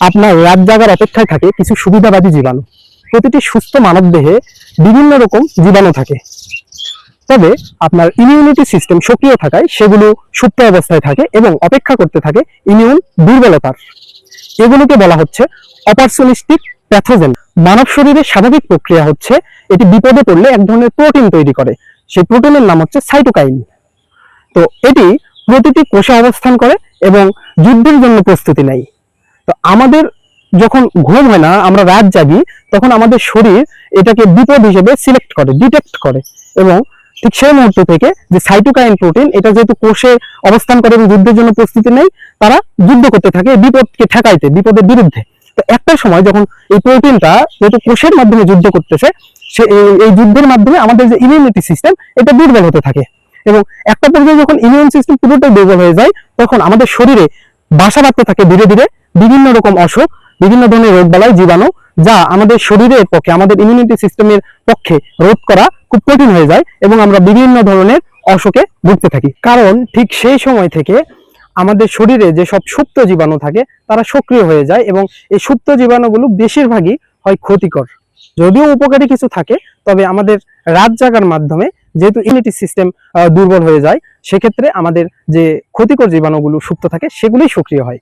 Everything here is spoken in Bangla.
আপনার রাত জাগার অপেক্ষায় থাকে কিছু সুবিধাবাদী জীবাণু। প্রতিটি সুস্থ মানব দেহে বিভিন্ন রকম জীবাণু থাকে, তবে আপনার ইমিউনিটি সিস্টেম সক্রিয় থাকায় সেগুলো সুপ্ত অবস্থায় থাকে এবং অপেক্ষা করতে থাকে ইমিউন দুর্বলতার। এগুলোকে বলা হচ্ছে অপরচুনিস্টিক প্যাথোজেন। মানব শরীরের স্বাভাবিক প্রক্রিয়া হচ্ছে এটি বিপদে পড়লে এক ধরনের প্রোটিন তৈরি করে, সেই প্রোটিনের নাম হচ্ছে সাইটোকাইন। তো এটি প্রতিটি কোষে অবস্থান করে এবং যুদ্ধের জন্য প্রস্তুতি নেয়। তো আমাদের যখন ঘুম হয় না, আমরা রাত জাগি, তখন আমাদের শরীর এটাকে বিপদ হিসেবে সিলেক্ট করে, ডিটেক্ট করে, এবং ঠিক সেই মুহূর্ত থেকে যে সাইটোকাইন প্রোটিন, এটা যেহেতু কোষে অবস্থান করে এবং যুদ্ধের জন্য প্রস্তুতি নেয়, তারা যুদ্ধ করতে থাকে বিপদকে ঠেকাইতে, বিপদের বিরুদ্ধে। তো একটা সময় যখন এই প্রোটিনটা যেহেতু কোষের মাধ্যমে যুদ্ধ করতেছে, সে এই যুদ্ধের মাধ্যমে আমাদের যে ইমিউনিটি সিস্টেম এটা দুর্বল হতে থাকে, এবং একটা পর্যায়ে যখন ইমিউন সিস্টেম পুরোটাই দুর্বল হয়ে যায়, তখন আমাদের শরীরে বাসা বাঁধতে থাকে ধীরে ধীরে বিভিন্ন রকম অসুখ, বিভিন্ন ধরনের রোগবালাই, জীবাণু, যা আমাদের শরীরের পক্ষে, আমাদের ইমিউনিটি সিস্টেমের পক্ষে রোধ করা খুব কঠিন হয়ে যায় এবং আমরা বিভিন্ন ধরনের অসুখে ভুগতে থাকি। কারণ ঠিক সেই সময় থেকে আমাদের শরীরে যে সব সুপ্ত জীবাণু থাকে তারা সক্রিয় হয়ে যায়, এবং এই সুপ্ত জীবাণুগুলো বেশিরভাগই হয় ক্ষতিকর। যদিও উপকারী কিছু থাকে, তবে আমাদের রাত জাগার মাধ্যমে যেহেতু ইমিউনিটি সিস্টেম দুর্বল হয়ে যায়, সেক্ষেত্রে আমাদের যে ক্ষতিকর জীবাণুগুলো সুপ্ত থাকে সেগুলোই সক্রিয় হয়।